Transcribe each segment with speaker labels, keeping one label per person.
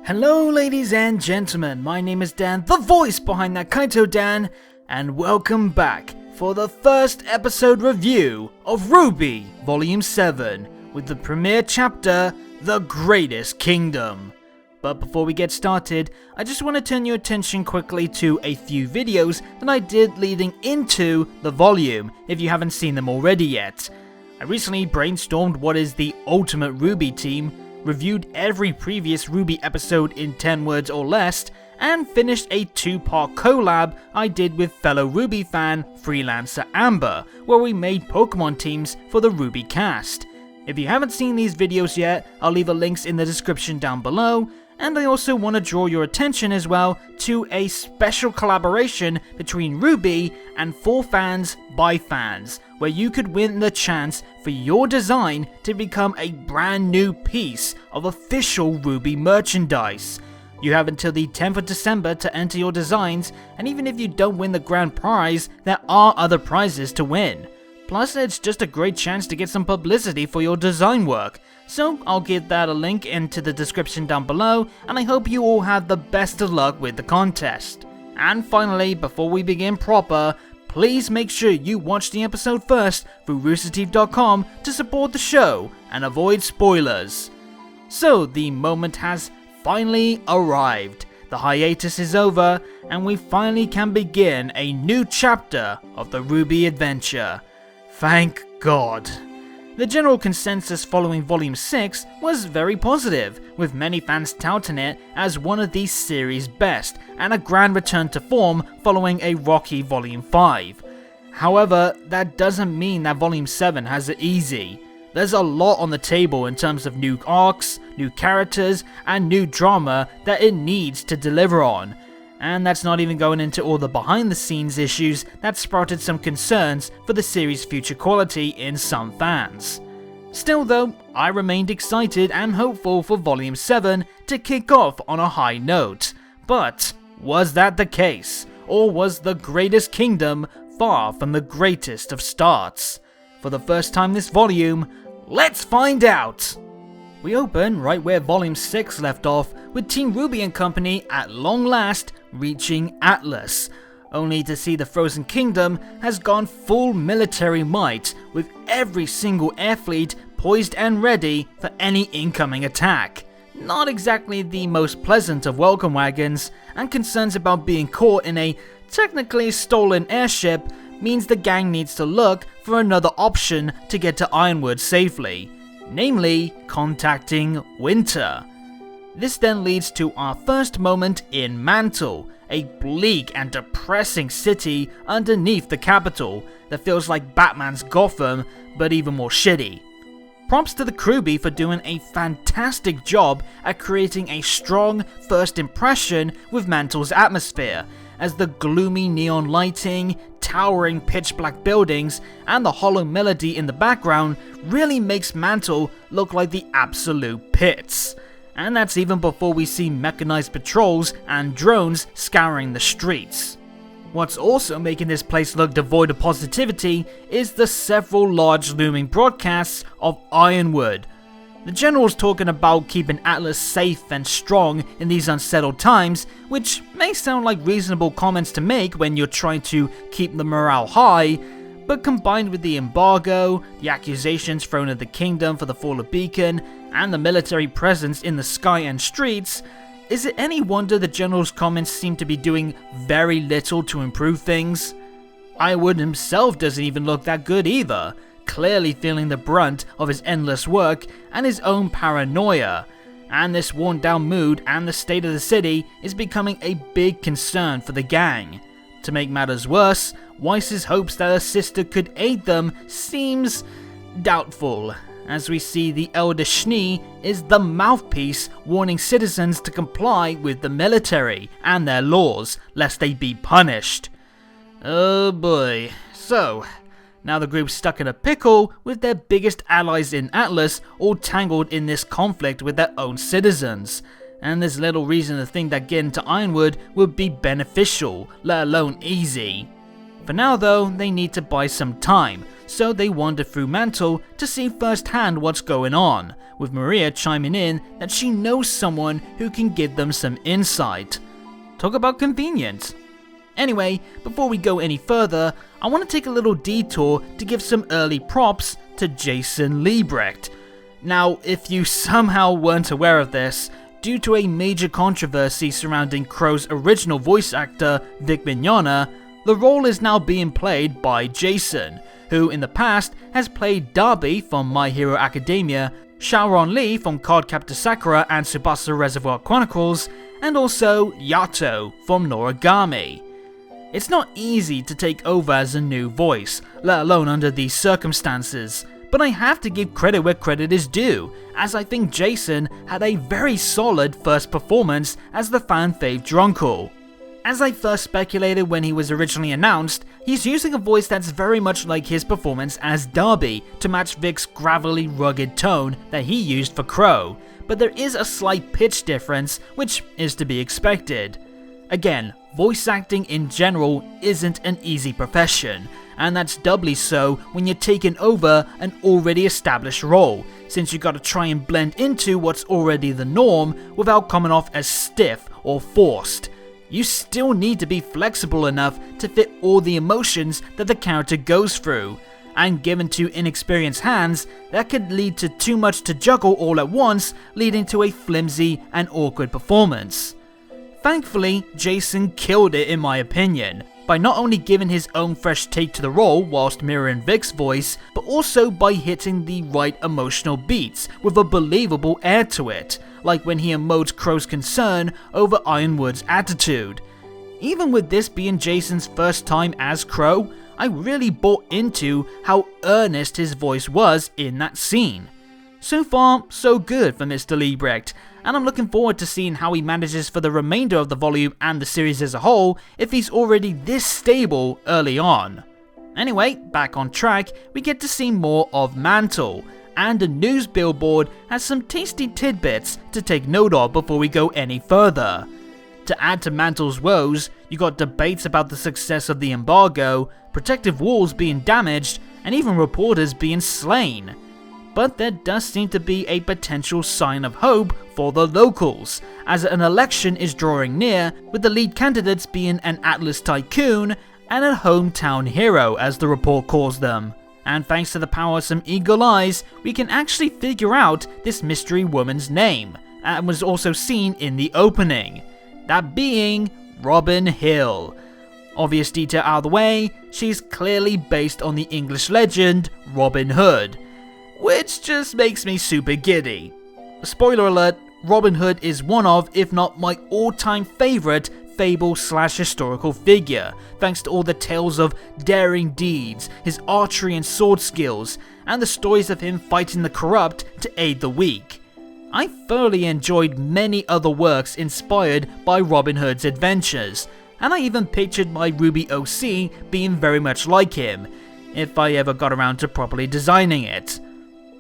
Speaker 1: Hello ladies and gentlemen, my name is Dan, the voice behind ThatKaitoDan, and welcome back for the first episode review of RWBY Volume 7 with the premiere chapter, The Greatest Kingdom. But before we get started, I just want to turn your attention quickly to a few videos that I did leading into the volume, if you haven't seen them already yet. I recently brainstormed what is the ultimate RWBY team, reviewed every previous RWBY episode in 10 words or less, and finished a 2-part collab I did with fellow RWBY fan Freelancer Amber, where we made Pokemon teams for the RWBY cast. If you haven't seen these videos yet, I'll leave a links in the description down below, and I also want to draw your attention as well to a special collaboration between RWBY and For Fans by Fans, where you could win the chance for your design to become a brand new piece of official RWBY merchandise. You have until the 10th of December to enter your designs, and even if you don't win the grand prize, there are other prizes to win. Plus, it's just a great chance to get some publicity for your design work. So I'll give that a link into the description down below, and I hope you all have the best of luck with the contest. And finally, before we begin proper, please make sure you watch the episode first through roosterteeth.com to support the show and avoid spoilers. So the moment has finally arrived. The hiatus is over, and we finally can begin a new chapter of the RWBY adventure. Thank God. The general consensus following Volume 6 was very positive, with many fans touting it as one of the series' best, and a grand return to form following a rocky Volume 5. However, that doesn't mean that Volume 7 has it easy. There's a lot on the table in terms of new arcs, new characters, and new drama that it needs to deliver on. And that's not even going into all the behind-the-scenes issues that sprouted some concerns for the series' future quality in some fans. Still though, I remained excited and hopeful for Volume 7 to kick off on a high note. But was that the case? Or was the Greatest Kingdom far from the greatest of starts? For the first time this volume, let's find out! We open right where Volume 6 left off, with Team RWBY and company at long last reaching Atlas, only to see the Frozen Kingdom has gone full military might, with every single air fleet poised and ready for any incoming attack. Not exactly the most pleasant of welcome wagons, and concerns about being caught in a technically stolen airship means the gang needs to look for another option to get to Ironwood safely, namely contacting Winter. This then leads to our first moment in Mantle, a bleak and depressing city underneath the capital that feels like Batman's Gotham, but even more shitty. Props to the RWBY for doing a fantastic job at creating a strong first impression with Mantle's atmosphere, as the gloomy neon lighting, towering pitch black buildings, and the hollow melody in the background really makes Mantle look like the absolute pits. And that's even before we see mechanized patrols and drones scouring the streets. What's also making this place look devoid of positivity is the several large looming broadcasts of Ironwood. The general's talking about keeping Atlas safe and strong in these unsettled times, which may sound like reasonable comments to make when you're trying to keep the morale high, but combined with the embargo, the accusations thrown at the kingdom for the fall of Beacon, and the military presence in the sky and streets, is it any wonder the general's comments seem to be doing very little to improve things? Ironwood himself doesn't even look that good either, clearly feeling the brunt of his endless work and his own paranoia, and this worn down mood and the state of the city is becoming a big concern for the gang. To make matters worse, Weiss's hopes that her sister could aid them seems doubtful, as we see the elder Schnee is the mouthpiece warning citizens to comply with the military and their laws, lest they be punished. Oh boy. So, now the group's stuck in a pickle with their biggest allies in Atlas all tangled in this conflict with their own citizens, and there's little reason to think that getting to Ironwood would be beneficial, let alone easy. For now though, they need to buy some time, so they wander through Mantle to see firsthand what's going on, with Maria chiming in that she knows someone who can give them some insight. Talk about convenient. Anyway, before we go any further, I want to take a little detour to give some early props to Jason Liebrecht. Now, if you somehow weren't aware of this, due to a major controversy surrounding Qrow's original voice actor, Vic Mignogna, the role is now being played by Jason, who in the past has played Derby from My Hero Academia, Shaoran Lee from Cardcaptor Sakura and Tsubasa Reservoir Chronicles, and also Yato from Noragami. It's not easy to take over as a new voice, let alone under these circumstances, but I have to give credit where credit is due, as I think Jason had a very solid first performance as the fan-fave Drunkle. As I first speculated when he was originally announced, he's using a voice that's very much like his performance as Derby to match Vic's gravelly, rugged tone that he used for Qrow, but there is a slight pitch difference, which is to be expected. Again, voice acting in general isn't an easy profession, and that's doubly so when you're taking over an already established role, since you gotta try and blend into what's already the norm without coming off as stiff or forced. You still need to be flexible enough to fit all the emotions that the character goes through, and given to inexperienced hands, that could lead to too much to juggle all at once, leading to a flimsy and awkward performance. Thankfully, Jason killed it in my opinion, by not only giving his own fresh take to the role whilst mirroring Vic's voice, but also by hitting the right emotional beats with a believable air to it, like when he emotes Qrow's concern over Ironwood's attitude. Even with this being Jason's first time as Qrow, I really bought into how earnest his voice was in that scene. So far, so good for Mr. Liebrecht, and I'm looking forward to seeing how he manages for the remainder of the volume and the series as a whole if he's already this stable early on. Anyway, back on track, we get to see more of Mantle, and a news billboard has some tasty tidbits to take note of before we go any further. To add to Mantle's woes, you got debates about the success of the embargo, protective walls being damaged, and even reporters being slain. But there does seem to be a potential sign of hope for the locals, as an election is drawing near, with the lead candidates being an Atlas tycoon and a hometown hero, as the report calls them. And thanks to the power of some eagle eyes, we can actually figure out this mystery woman's name, and was also seen in the opening. That being Robin Hill. Obvious detail out of the way, she's clearly based on the English legend Robin Hood, which just makes me super giddy. Spoiler alert, Robin Hood is one of, if not my all-time favourite fable/historical figure, thanks to all the tales of daring deeds, his archery and sword skills, and the stories of him fighting the corrupt to aid the weak. I thoroughly enjoyed many other works inspired by Robin Hood's adventures, and I even pictured my RWBY OC being very much like him, if I ever got around to properly designing it.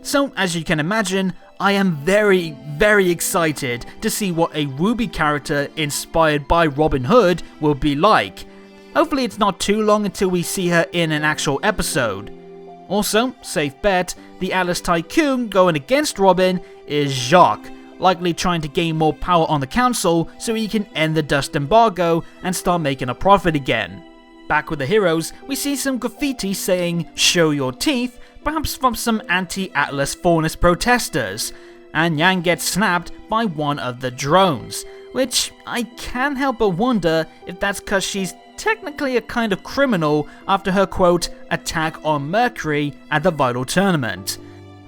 Speaker 1: So, as you can imagine, I am very, very excited to see what a RWBY character inspired by Robin Hood will be like. Hopefully it's not too long until we see her in an actual episode. Also, safe bet, the Atlas Tycoon going against Robin is Jacques, likely trying to gain more power on the council so he can end the dust embargo and start making a profit again. Back with the heroes, we see some graffiti saying, "Show your teeth," perhaps from some anti-Atlas Faunus protesters, and Yang gets snapped by one of the drones, which I can't help but wonder if that's cause she's technically a kind of criminal after her quote, "attack on Mercury" at the Vital Tournament.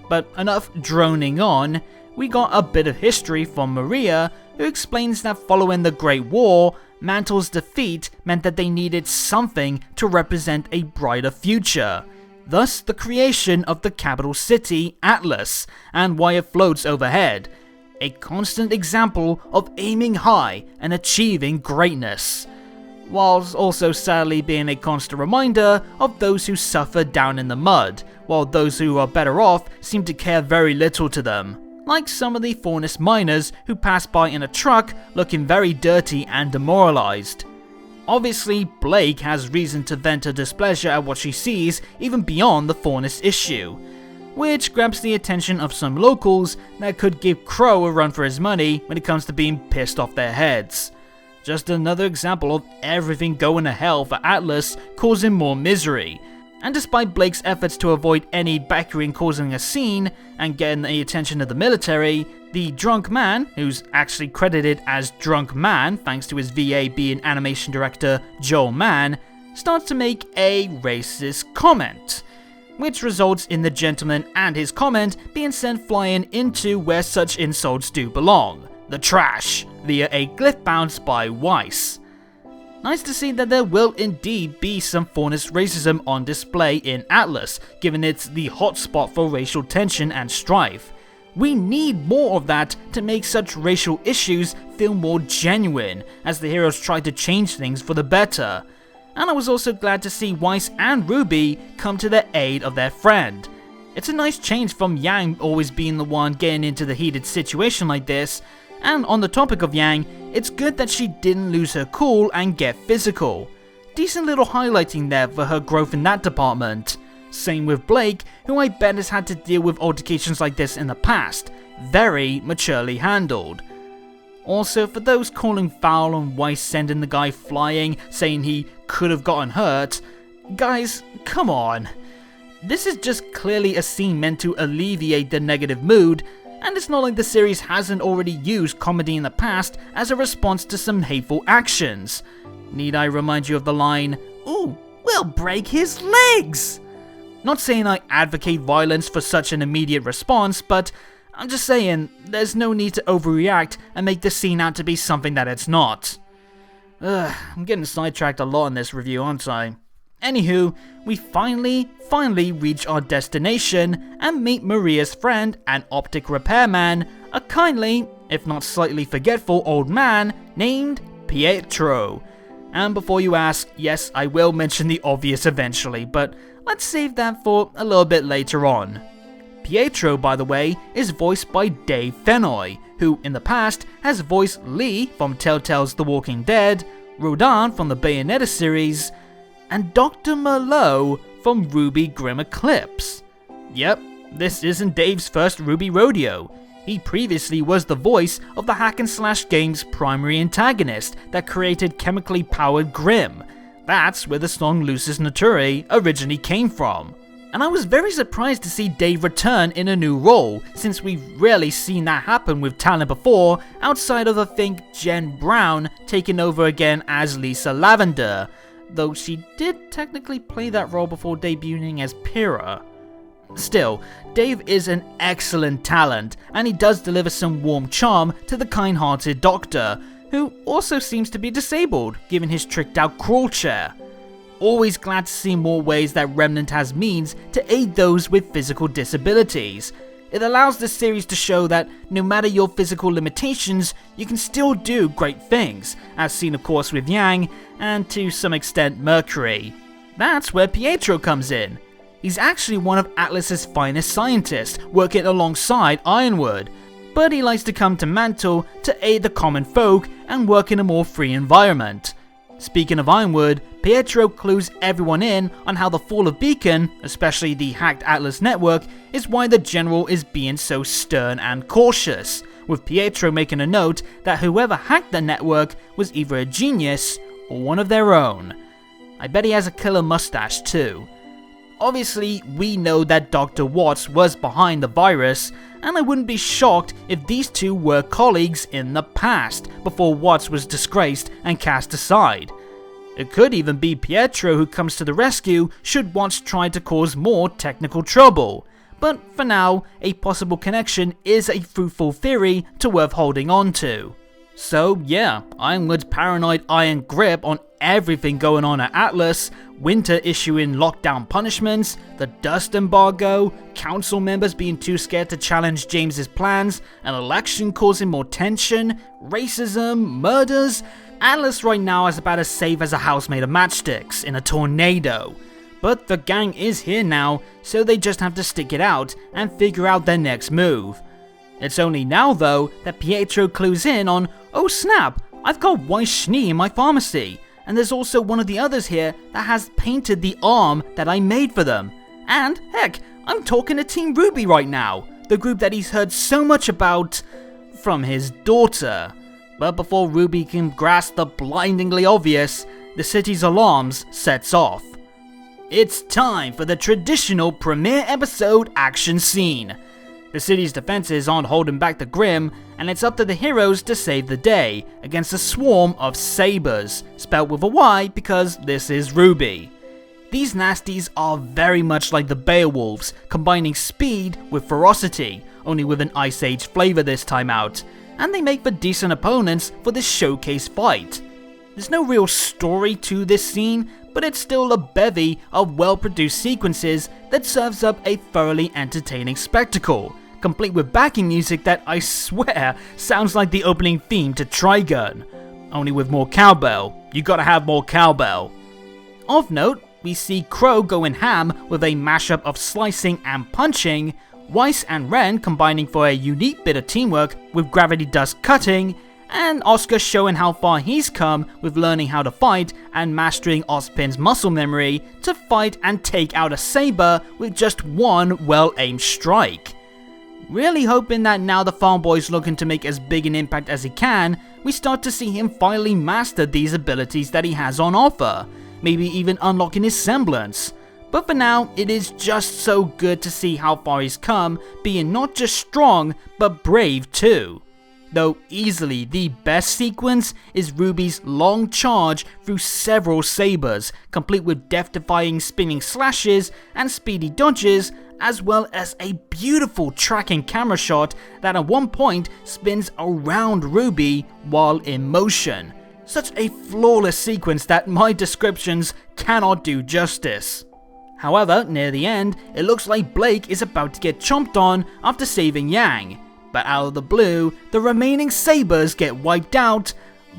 Speaker 1: But enough droning on, we got a bit of history from Maria, who explains that following the Great War, Mantle's defeat meant that they needed something to represent a brighter future. Thus the creation of the capital city, Atlas, and why it floats overhead. A constant example of aiming high and achieving greatness, whilst also sadly being a constant reminder of those who suffer down in the mud, while those who are better off seem to care very little to them, like some of the Faunus miners who pass by in a truck looking very dirty and demoralized. Obviously, Blake has reason to vent her displeasure at what she sees even beyond the Faunus issue, which grabs the attention of some locals that could give Qrow a run for his money when it comes to being pissed off their heads. Just another example of everything going to hell for Atlas, causing more misery. And despite Blake's efforts to avoid any bickering causing a scene and getting the attention of the military, the drunk man, who's actually credited as Drunk Man thanks to his VA being animation director Joel Mann, starts to make a racist comment, which results in the gentleman and his comment being sent flying into where such insults do belong, the trash, via a glyph bounce by Weiss. Nice to see that there will indeed be some Faunus racism on display in Atlas, given it's the hotspot for racial tension and strife. We need more of that to make such racial issues feel more genuine, as the heroes try to change things for the better. And I was also glad to see Weiss and RWBY come to the aid of their friend. It's a nice change from Yang always being the one getting into the heated situation like this, and on the topic of Yang, it's good that she didn't lose her cool and get physical. Decent little highlighting there for her growth in that department. Same with Blake, who I bet has had to deal with altercations like this in the past, very maturely handled. Also, for those calling foul on Weiss sending the guy flying, saying he could have gotten hurt, guys, come on. This is just clearly a scene meant to alleviate the negative mood, and it's not like the series hasn't already used comedy in the past as a response to some hateful actions. Need I remind you of the line, "Ooh, we'll break his legs"? Not saying I advocate violence for such an immediate response, but I'm just saying there's no need to overreact and make this scene out to be something that it's not. I'm getting sidetracked a lot in this review, aren't I? Anywho, we finally reach our destination and meet Maria's friend and optic repairman, a kindly, if not slightly forgetful old man named Pietro. And before you ask, yes, I will mention the obvious eventually, but let's save that for a little bit later on. Pietro, by the way, is voiced by Dave Fennoy, who in the past has voiced Lee from Telltale's The Walking Dead, Rodan from the Bayonetta series, and Dr. Merlot from RWBY Grim Eclipse. Yep, this isn't Dave's first RWBY rodeo. He previously was the voice of the hack and slash game's primary antagonist that created chemically powered Grim. That's where the song Lucis Naturae originally came from. And I was very surprised to see Dave return in a new role, since we've rarely seen that happen with talent before, outside of I think Jen Brown taking over again as Lisa Lavender, though she did technically play that role before debuting as Pyrrha. Still, Dave is an excellent talent, and he does deliver some warm charm to the kind-hearted Doctor, who also seems to be disabled, given his tricked-out crawl chair. Always glad to see more ways that Remnant has means to aid those with physical disabilities. It allows the series to show that no matter your physical limitations, you can still do great things, as seen of course with Yang, and to some extent Mercury. That's where Pietro comes in. He's actually one of Atlas's finest scientists, working alongside Ironwood, but he likes to come to Mantle to aid the common folk and work in a more free environment. Speaking of Ironwood, Pietro clues everyone in on how the fall of Beacon, especially the hacked Atlas network, is why the General is being so stern and cautious, with Pietro making a note that whoever hacked the network was either a genius or one of their own. I bet he has a killer mustache too. Obviously, we know that Dr. Watts was behind the virus, and I wouldn't be shocked if these two were colleagues in the past, before Watts was disgraced and cast aside. It could even be Pietro who comes to the rescue should Watts try to cause more technical trouble. But for now, a possible connection is a fruitful theory to worth holding on to. So yeah, Ironwood's paranoid iron grip on everything going on at Atlas, Winter issuing lockdown punishments, the dust embargo, council members being too scared to challenge James's plans, an election causing more tension, racism, murders. Atlas right now is about as safe as a house made of matchsticks in a tornado. But the gang is here now, so they just have to stick it out and figure out their next move. It's only now though that Pietro clues in on, oh snap, I've got white schnee in my pharmacy, and there's also one of the others here that has painted the arm that I made for them. And heck, I'm talking to Team RWBY right now, the group that he's heard so much about from his daughter. But before RWBY can grasp the blindingly obvious, the city's alarms sets off. It's time for the traditional premiere episode action scene. The city's defenses aren't holding back the Grim, and it's up to the heroes to save the day against a swarm of Sabers, spelled with a Y because this is RWBY. These nasties are very much like the Beowulfs, combining speed with ferocity, only with an Ice Age flavor this time out, and they make for decent opponents for this showcase fight. There's no real story to this scene, but it's still a bevy of well-produced sequences that serves up a thoroughly entertaining spectacle, complete with backing music that I swear sounds like the opening theme to Trigun. Only with more cowbell. You gotta have more cowbell. Of note, we see Qrow going ham with a mashup of slicing and punching, Weiss and Ren combining for a unique bit of teamwork with gravity dust cutting, and Oscar showing how far he's come with learning how to fight and mastering Ozpin's muscle memory to fight and take out a Saber with just one well-aimed strike. Really hoping that now the farm boy's looking to make as big an impact as he can, we start to see him finally master these abilities that he has on offer, maybe even unlocking his semblance. But for now, it is just so good to see how far he's come, being not just strong, but brave too. Though easily the best sequence is RWBY's long charge through several Sabers, complete with death-defying spinning slashes and speedy dodges, as well as a beautiful tracking camera shot that at one point spins around RWBY while in motion. Such a flawless sequence that my descriptions cannot do justice. However, near the end, it looks like Blake is about to get chomped on after saving Yang. But out of the blue, the remaining Sabers get wiped out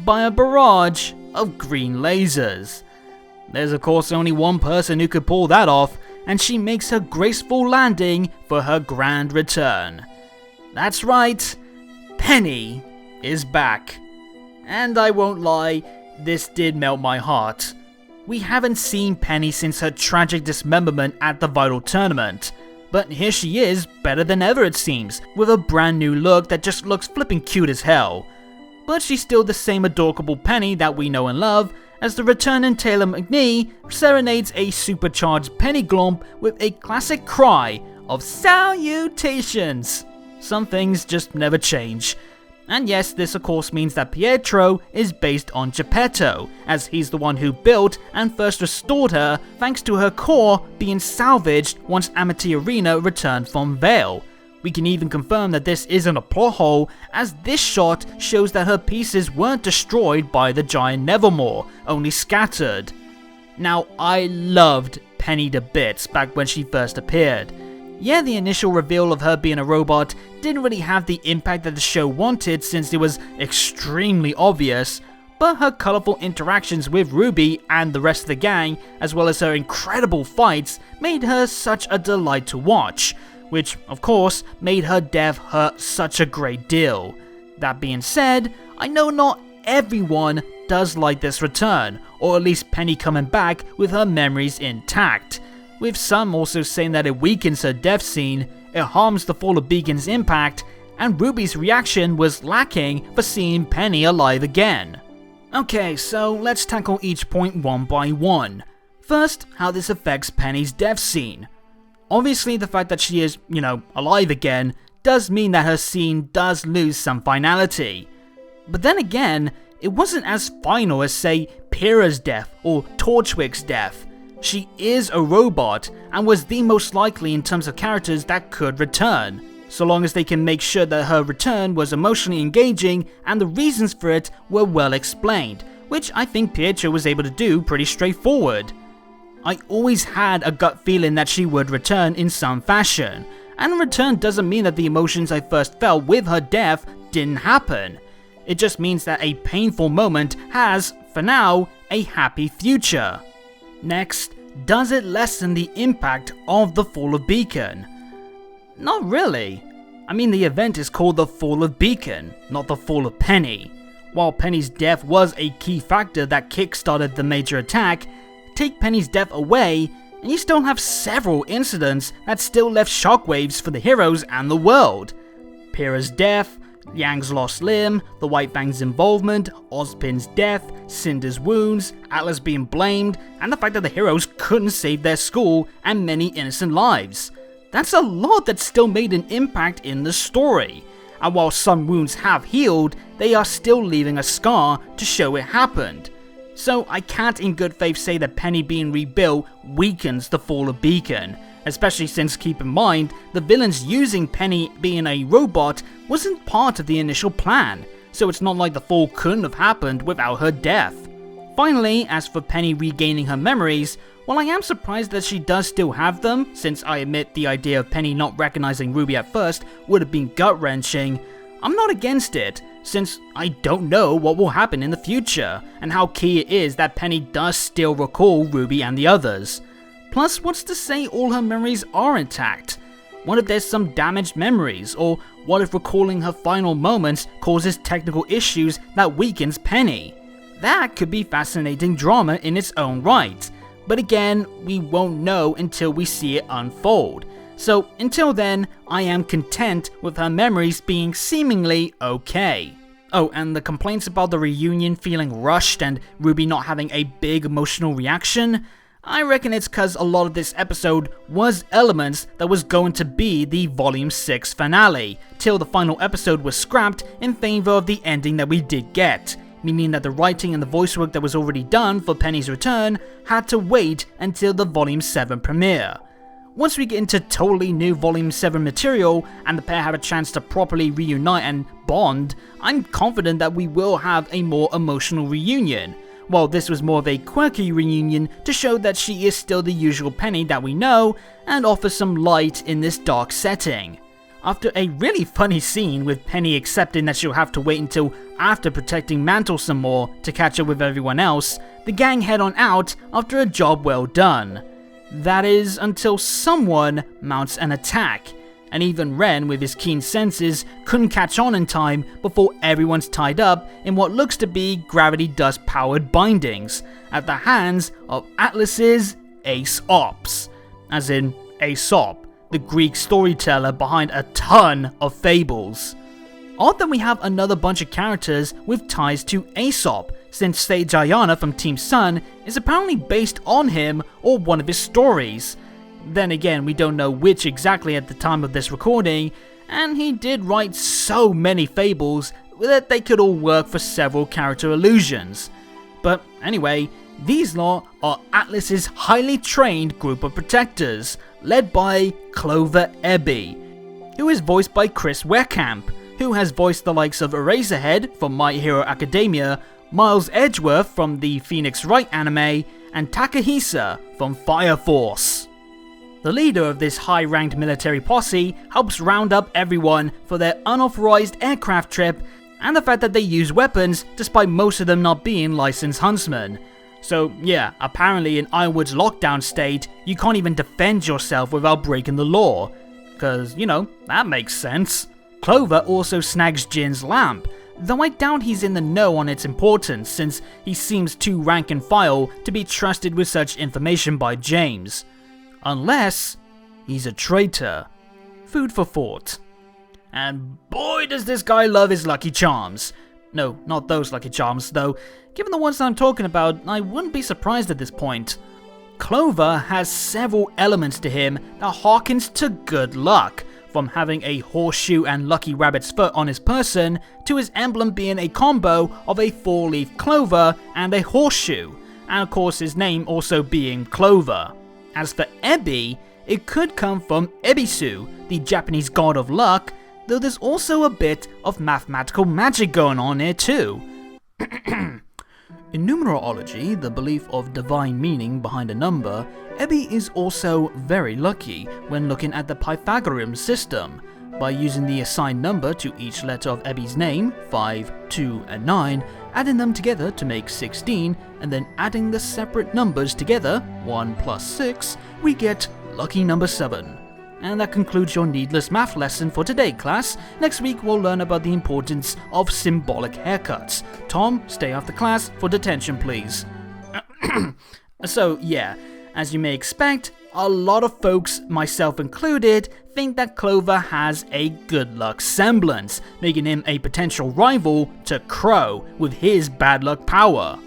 Speaker 1: by a barrage of green lasers. There's of course only one person who could pull that off, and she makes her graceful landing for her grand return. That's right, Penny is back. And I won't lie, this did melt my heart. We haven't seen Penny since her tragic dismemberment at the Vital Tournament. But here she is, better than ever it seems, with a brand new look that just looks flipping cute as hell. But she's still the same adorable Penny that we know and love, as the returning Taylor McNee serenades a supercharged Penny Glomp with a classic cry of salutations. Some things just never change. And yes, this of course means that Pietro is based on Geppetto, as he's the one who built and first restored her thanks to her core being salvaged once Amity Arena returned from Vale. We can even confirm that this isn't a plot hole, as this shot shows that her pieces weren't destroyed by the giant Nevermore, only scattered. Now, I loved Penny to bits back when she first appeared. Yeah, the initial reveal of her being a robot didn't really have the impact that the show wanted since it was extremely obvious, but her colourful interactions with RWBY and the rest of the gang, as well as her incredible fights, made her such a delight to watch, which of course made her death hurt such a great deal. That being said, I know not everyone does like this return, or at least Penny coming back with her memories intact, with some also saying that it weakens her death scene, it harms the Fall of Beacon's impact, and RWBY's reaction was lacking for seeing Penny alive again. Okay, so let's tackle each point one by one. First, how this affects Penny's death scene. Obviously the fact that she is, alive again, does mean that her scene does lose some finality. But then again, it wasn't as final as say Pyrrha's death or Torchwick's death. She is a robot, and was the most likely in terms of characters that could return, so long as they can make sure that her return was emotionally engaging and the reasons for it were well explained, which I think Pietro was able to do pretty straightforward. I always had a gut feeling that she would return in some fashion, and return doesn't mean that the emotions I first felt with her death didn't happen. It just means that a painful moment has, for now, a happy future. Next, does it lessen the impact of the Fall of Beacon? Not really. I mean, the event is called the Fall of Beacon, not the Fall of Penny. While Penny's death was a key factor that kickstarted the major attack, take Penny's death away, and you still have several incidents that still left shockwaves for the heroes and the world. Pyrrha's death, Yang's lost limb, the White Fang's involvement, Ozpin's death, Cinder's wounds, Atlas being blamed, and the fact that the heroes couldn't save their school and many innocent lives. That's a lot that still made an impact in the story. And while some wounds have healed, they are still leaving a scar to show it happened. So I can't in good faith say that Penny being rebuilt weakens the fall of Beacon, especially since, keep in mind, the villains using Penny being a robot wasn't part of the initial plan, so it's not like the fall couldn't have happened without her death. Finally, as for Penny regaining her memories, while I am surprised that she does still have them, since I admit the idea of Penny not recognizing RWBY at first would have been gut-wrenching, I'm not against it, since I don't know what will happen in the future, and how key it is that Penny does still recall RWBY and the others. Plus, what's to say all her memories are intact? What if there's some damaged memories, or what if recalling her final moments causes technical issues that weakens Penny? That could be fascinating drama in its own right, but again, we won't know until we see it unfold. So until then, I am content with her memories being seemingly okay. Oh, and the complaints about the reunion feeling rushed and RWBY not having a big emotional reaction? I reckon it's cause a lot of this episode was elements that was going to be the Volume 6 finale, till the final episode was scrapped in favor of the ending that we did get, meaning that the writing and the voice work that was already done for Penny's return had to wait until the Volume 7 premiere. Once we get into totally new Volume 7 material and the pair have a chance to properly reunite and bond, I'm confident that we will have a more emotional reunion. While this was more of a quirky reunion to show that she is still the usual Penny that we know and offer some light in this dark setting. After a really funny scene with Penny accepting that she'll have to wait until after protecting Mantle some more to catch up with everyone else, the gang head on out after a job well done. That is, until someone mounts an attack, and even Ren with his keen senses couldn't catch on in time before everyone's tied up in what looks to be gravity dust powered bindings at the hands of Atlas's Ace Ops, as in Aesop, the Greek storyteller behind a ton of fables. Odd that we have another bunch of characters with ties to Aesop, since Sage Ayana from Team Sun is apparently based on him or one of his stories. Then again, we don't know which exactly at the time of this recording, and he did write so many fables that they could all work for several character illusions. But anyway, these lot are Atlas's highly trained group of protectors, led by Clover Ebby, who is voiced by Chris Wehrkamp, who has voiced the likes of Eraserhead from My Hero Academia, Miles Edgeworth from the Phoenix Wright anime, and Takahisa from Fire Force. The leader of this high-ranked military posse helps round up everyone for their unauthorized aircraft trip and the fact that they use weapons despite most of them not being licensed huntsmen. So yeah, apparently in Ironwood's lockdown state, you can't even defend yourself without breaking the law. Cause, you know, that makes sense. Clover also snags Jin's lamp, though I doubt he's in the know on its importance since he seems too rank and file to be trusted with such information by James. Unless he's a traitor. Food for thought. And boy does this guy love his Lucky Charms. No, not those Lucky Charms, though. Given the ones that I'm talking about, I wouldn't be surprised at this point. Clover has several elements to him that harkens to good luck, from having a horseshoe and lucky rabbit's foot on his person, to his emblem being a combo of a four-leaf clover and a horseshoe, and of course his name also being Clover. As for Ebby, it could come from Ebisu, the Japanese god of luck, though there's also a bit of mathematical magic going on here too. In numerology, the belief of divine meaning behind a number, Ebby is also very lucky when looking at the Pythagorean system. By using the assigned number to each letter of Ebby's name, 5, 2, and 9, adding them together to make 16, and then adding the separate numbers together, 1 plus 6, we get lucky number 7. And that concludes your needless math lesson for today, class. Next week we'll learn about the importance of symbolic haircuts. Tom, stay after class for detention, please. So yeah, as you may expect, a lot of folks, myself included, think that Clover has a good luck semblance, making him a potential rival to Qrow with his bad luck power.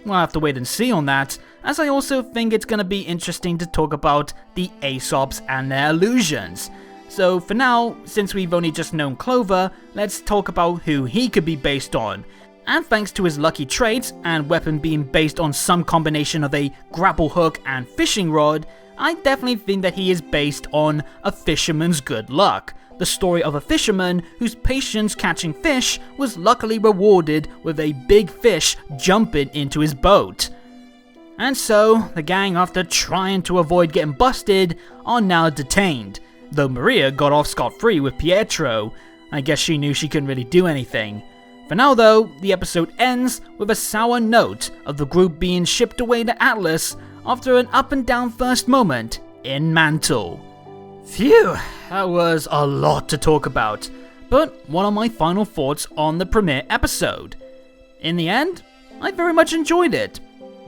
Speaker 1: We'll have to wait and see on that, as I also think it's gonna be interesting to talk about the Aesops and their illusions. So for now, since we've only just known Clover, let's talk about who he could be based on. And thanks to his lucky traits and weapon being based on some combination of a grapple hook and fishing rod, I definitely think that he is based on a fisherman's good luck. The story of a fisherman whose patience catching fish was luckily rewarded with a big fish jumping into his boat. And so, the gang, after trying to avoid getting busted, are now detained, though Maria got off scot-free with Pietro. I guess she knew she couldn't really do anything. For now though, the episode ends with a sour note of the group being shipped away to Atlas after an up and down first moment in Mantle. Phew, that was a lot to talk about, but what are my final thoughts on the premiere episode? In the end, I very much enjoyed it.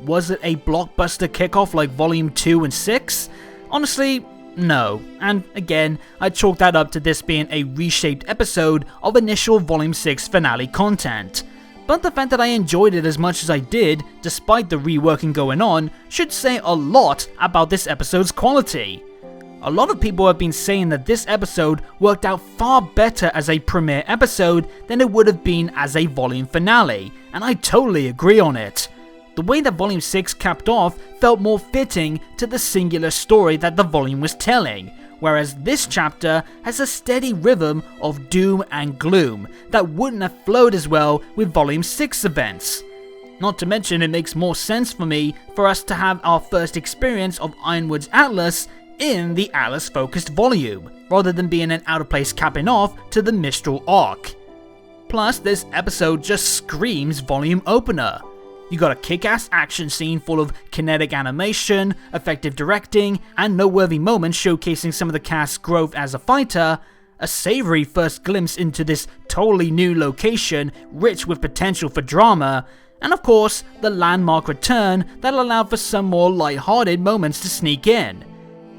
Speaker 1: Was it a blockbuster kickoff like Volume 2 and 6? Honestly, no, and again, I chalk that up to this being a reshaped episode of initial Volume 6 finale content. But the fact that I enjoyed it as much as I did, despite the reworking going on, should say a lot about this episode's quality. A lot of people have been saying that this episode worked out far better as a premiere episode than it would have been as a volume finale, and I totally agree on it. The way that Volume 6 capped off felt more fitting to the singular story that the volume was telling, whereas this chapter has a steady rhythm of doom and gloom that wouldn't have flowed as well with Volume 6 events. Not to mention, it makes more sense for me for us to have our first experience of Ironwood's Atlas in the Atlas-focused volume, rather than being an out-of-place capping off to the Mistral arc. Plus, this episode just screams volume opener. You got a kick-ass action scene full of kinetic animation, effective directing, and noteworthy moments showcasing some of the cast's growth as a fighter, a savory first glimpse into this totally new location rich with potential for drama, and of course, the landmark return that allowed for some more light-hearted moments to sneak in.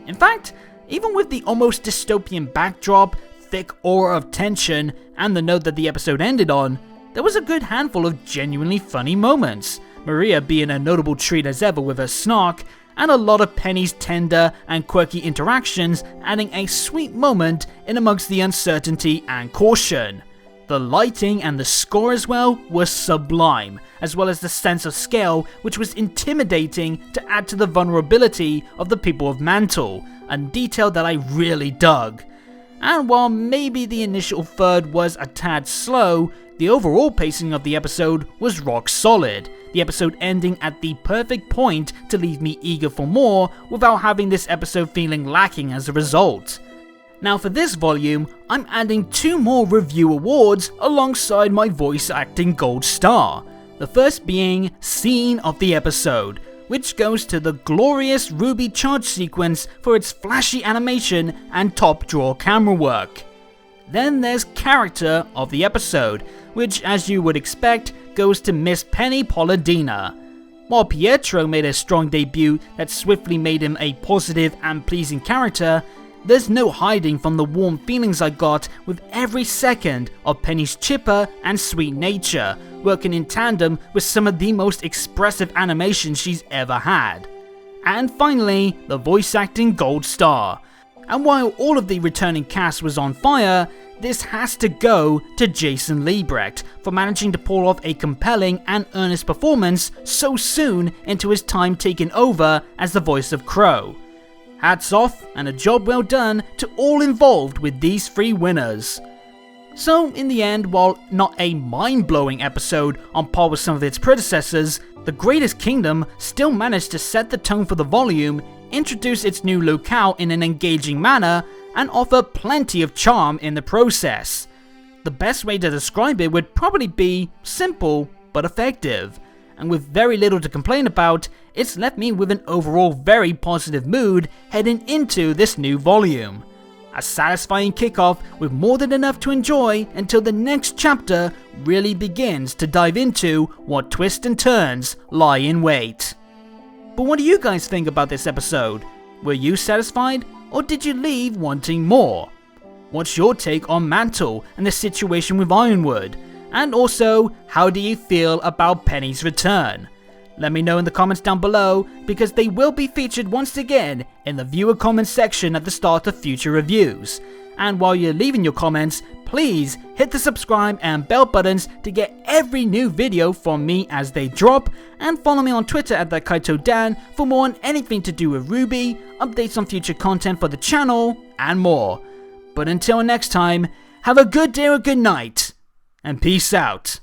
Speaker 1: In fact, even with the almost dystopian backdrop, thick aura of tension, and the note that the episode ended on, there was a good handful of genuinely funny moments, Maria being a notable treat as ever with her snark, and a lot of Penny's tender and quirky interactions adding a sweet moment in amongst the uncertainty and caution. The lighting and the score as well were sublime, as well as the sense of scale which was intimidating to add to the vulnerability of the people of Mantle, a detail that I really dug. And while maybe the initial third was a tad slow, the overall pacing of the episode was rock solid, the episode ending at the perfect point to leave me eager for more without having this episode feeling lacking as a result. Now for this volume, I'm adding 2 more review awards alongside my voice acting gold star, the first being Scene of the Episode, which goes to the glorious RWBY charge sequence for its flashy animation and top drawer camera work. Then there's Character of the Episode, which as you would expect goes to Miss Penny Polladina. While Pietro made a strong debut that swiftly made him a positive and pleasing character, there's no hiding from the warm feelings I got with every second of Penny's chipper and sweet nature, working in tandem with some of the most expressive animation she's ever had. And finally, the voice acting gold star. And while all of the returning cast was on fire, this has to go to Jason Liebrecht for managing to pull off a compelling and earnest performance so soon into his time taking over as the voice of Qrow. Hats off and a job well done to all involved with these 3 winners. So in the end, while not a mind-blowing episode on par with some of its predecessors, The Greatest Kingdom still managed to set the tone for the volume, introduce its new locale in an engaging manner, and offer plenty of charm in the process. The best way to describe it would probably be simple but effective, and with very little to complain about, it's left me with an overall very positive mood heading into this new volume. A satisfying kickoff with more than enough to enjoy until the next chapter really begins to dive into what twists and turns lie in wait. But what do you guys think about this episode? Were you satisfied, or did you leave wanting more? What's your take on Mantle and the situation with Ironwood? And also, how do you feel about Penny's return? Let me know in the comments down below, because they will be featured once again in the viewer comments section at the start of future reviews. And while you're leaving your comments, please hit the subscribe and bell buttons to get every new video from me as they drop, and follow me on Twitter at ThatKaitoDan for more on anything to do with RWBY, updates on future content for the channel, and more. But until next time, have a good day or good night, and peace out.